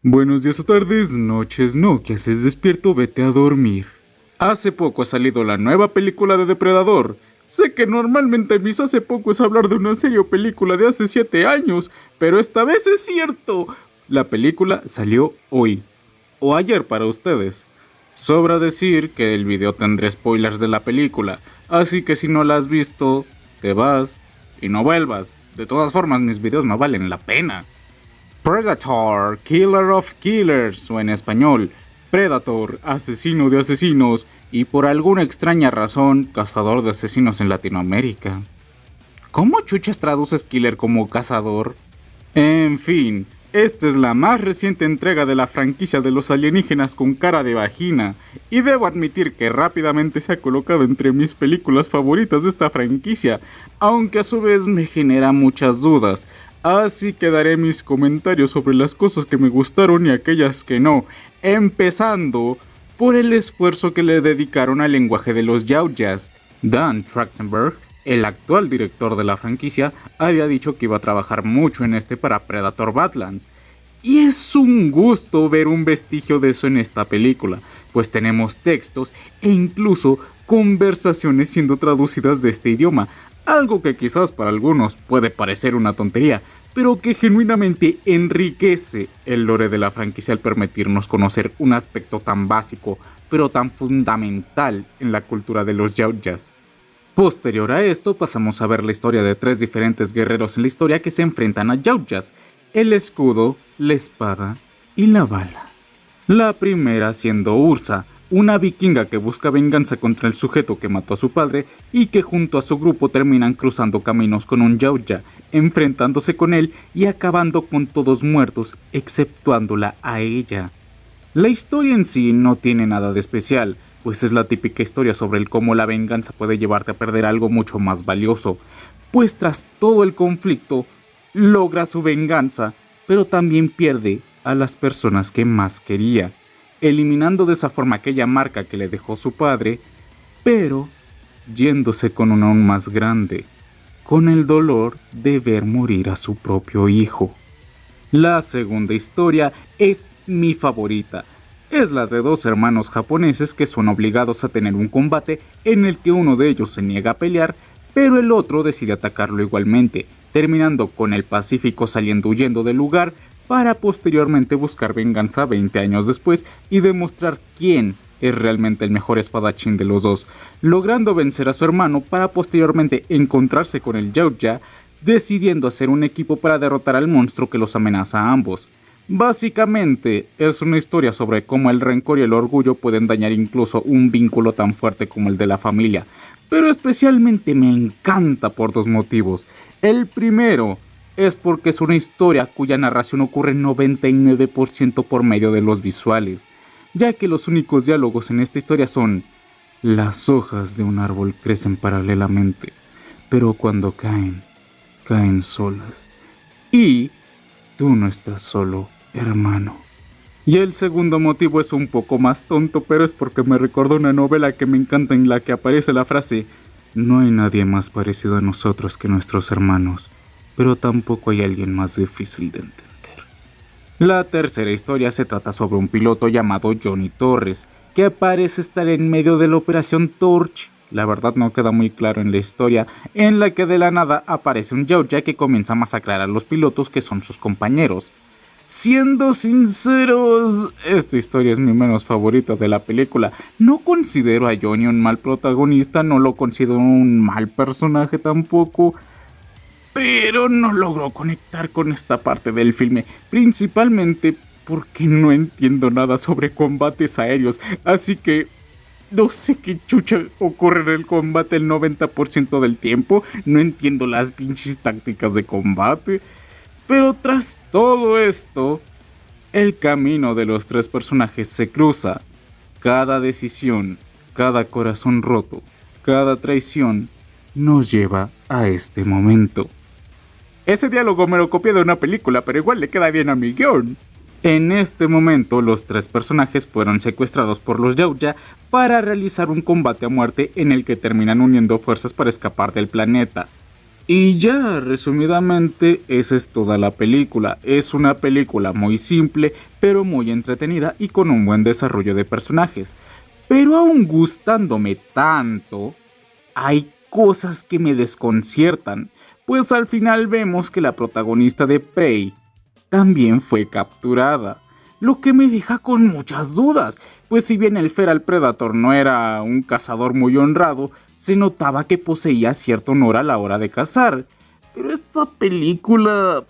Buenos días o tardes, noches, no, que haces despierto, vete a dormir. Hace poco ha salido la nueva película de Depredador. Sé que normalmente mis hace poco es hablar de una serie o película de hace 7 años, pero esta vez es cierto. La película salió hoy, o ayer para ustedes. Sobra decir que el video tendrá spoilers de la película, así que si no la has visto, te vas y no vuelvas. De todas formas, mis videos no valen la pena. Predator, Killer of Killers, o en español, Predator, asesino de asesinos, y por alguna extraña razón, cazador de asesinos en Latinoamérica. ¿Cómo chuchas traduces killer como cazador? En fin, esta es la más reciente entrega de la franquicia de los alienígenas con cara de vagina, y debo admitir que rápidamente se ha colocado entre mis películas favoritas de esta franquicia, aunque a su vez me genera muchas dudas. Así que daré mis comentarios sobre las cosas que me gustaron y aquellas que no, empezando por el esfuerzo que le dedicaron al lenguaje de los yauyas. Dan Trachtenberg, el actual director de la franquicia, había dicho que iba a trabajar mucho en este para Predator Badlands. Y es un gusto ver un vestigio de eso en esta película, pues tenemos textos e incluso conversaciones siendo traducidas de este idioma, algo que quizás para algunos puede parecer una tontería, pero que genuinamente enriquece el lore de la franquicia al permitirnos conocer un aspecto tan básico, pero tan fundamental en la cultura de los yauyas. Posterior a esto pasamos a ver la historia de 3 diferentes guerreros en la historia que se enfrentan a yauyas: el escudo, la espada y la bala. La primera siendo Ursa, una vikinga que busca venganza contra el sujeto que mató a su padre y que junto a su grupo terminan cruzando caminos con un yauya, enfrentándose con él y acabando con todos muertos, exceptuándola a ella. La historia en sí no tiene nada de especial, pues es la típica historia sobre el cómo la venganza puede llevarte a perder algo mucho más valioso, pues tras todo el conflicto, logra su venganza, pero también pierde a las personas que más quería, eliminando de esa forma aquella marca que le dejó su padre, pero yéndose con una aún más grande, con el dolor de ver morir a su propio hijo. La segunda historia es mi favorita. Es la de 2 hermanos japoneses que son obligados a tener un combate en el que uno de ellos se niega a pelear, pero el otro decide atacarlo igualmente, terminando con el pacífico saliendo huyendo del lugar para posteriormente buscar venganza 20 años después y demostrar quién es realmente el mejor espadachín de los dos, logrando vencer a su hermano para posteriormente encontrarse con el Yaoya, decidiendo hacer un equipo para derrotar al monstruo que los amenaza a ambos. Básicamente, es una historia sobre cómo el rencor y el orgullo pueden dañar incluso un vínculo tan fuerte como el de la familia, pero especialmente me encanta por 2 motivos. El primero es porque es una historia cuya narración ocurre 99% por medio de los visuales, ya que los únicos diálogos en esta historia son: las hojas de un árbol crecen paralelamente, pero cuando caen, caen solas. Y tú no estás solo, hermano. Y el segundo motivo es un poco más tonto, pero es porque me recordó una novela que me encanta en la que aparece la frase: no hay nadie más parecido a nosotros que nuestros hermanos, pero tampoco hay alguien más difícil de entender. La tercera historia se trata sobre un piloto llamado Johnny Torres, que parece estar en medio de la Operación Torch. La verdad no queda muy claro en la historia, en la que de la nada aparece un yaoya que comienza a masacrar a los pilotos que son sus compañeros. Siendo sinceros, esta historia es mi menos favorita de la película. No considero a Johnny un mal protagonista, no lo considero un mal personaje tampoco, pero no logro conectar con esta parte del filme, principalmente porque no entiendo nada sobre combates aéreos, así que no sé qué chucha ocurre en el combate el 90% del tiempo, no entiendo las pinches tácticas de combate. Pero tras todo esto, el camino de los 3 personajes se cruza. Cada decisión, cada corazón roto, cada traición nos lleva a este momento. Ese diálogo me lo copié de una película, pero igual le queda bien a mi guión. En este momento, los 3 personajes fueron secuestrados por los Yaoya para realizar un combate a muerte en el que terminan uniendo fuerzas para escapar del planeta. Y ya, resumidamente, esa es toda la película. Es una película muy simple, pero muy entretenida y con un buen desarrollo de personajes. Pero aún gustándome tanto, hay cosas que me desconciertan, pues al final vemos que la protagonista de Prey también fue capturada, lo que me deja con muchas dudas, pues si bien el Feral Predator no era un cazador muy honrado, se notaba que poseía cierto honor a la hora de cazar. Pero esta película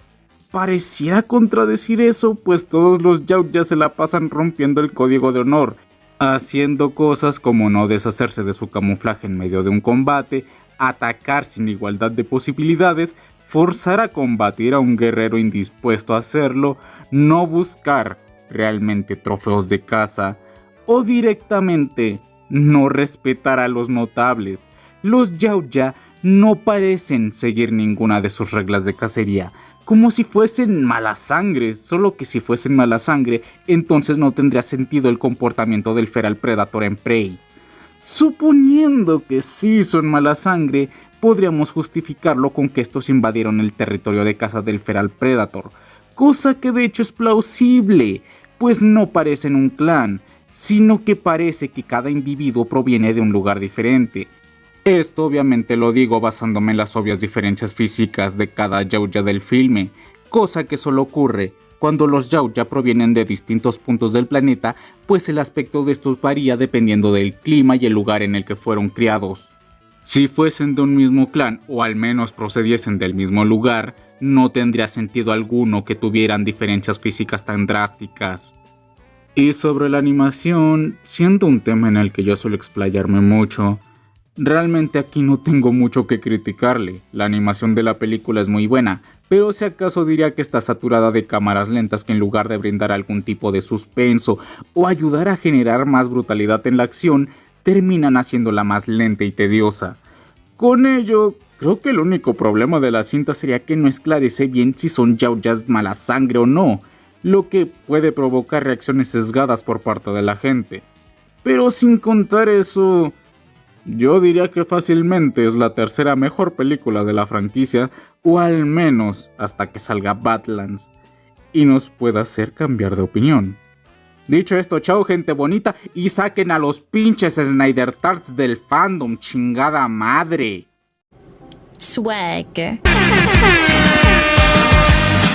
pareciera contradecir eso, pues todos los Yautja se la pasan rompiendo el código de honor, haciendo cosas como no deshacerse de su camuflaje en medio de un combate, atacar sin igualdad de posibilidades, forzar a combatir a un guerrero indispuesto a hacerlo, no buscar realmente trofeos de caza o directamente no respetar a los notables. Los Yautja no parecen seguir ninguna de sus reglas de cacería, como si fuesen mala sangre, solo que si fuesen mala sangre, entonces no tendría sentido el comportamiento del Feral Predator en Prey. Suponiendo que sí son mala sangre, podríamos justificarlo con que estos invadieron el territorio de caza del Feral Predator, cosa que de hecho es plausible, pues no parecen un clan, sino que parece que cada individuo proviene de un lugar diferente. Esto obviamente lo digo basándome en las obvias diferencias físicas de cada Yautja del filme, cosa que solo ocurre cuando los Yautja provienen de distintos puntos del planeta, pues el aspecto de estos varía dependiendo del clima y el lugar en el que fueron criados. Si fuesen de un mismo clan o al menos procediesen del mismo lugar, no tendría sentido alguno que tuvieran diferencias físicas tan drásticas. Y sobre la animación, siendo un tema en el que yo suelo explayarme mucho, realmente aquí no tengo mucho que criticarle. La animación de la película es muy buena, pero si acaso diría que está saturada de cámaras lentas que en lugar de brindar algún tipo de suspenso o ayudar a generar más brutalidad en la acción, terminan haciéndola más lenta y tediosa. Con ello, creo que el único problema de la cinta sería que no esclarece bien si son Yautjas mala sangre o no, lo que puede provocar reacciones sesgadas por parte de la gente. Pero sin contar eso, yo diría que fácilmente es la tercera mejor película de la franquicia, o al menos hasta que salga Badlands, y nos pueda hacer cambiar de opinión. Dicho esto, chao gente bonita, y saquen a los pinches Snyder Tarts del fandom, chingada madre. Swag.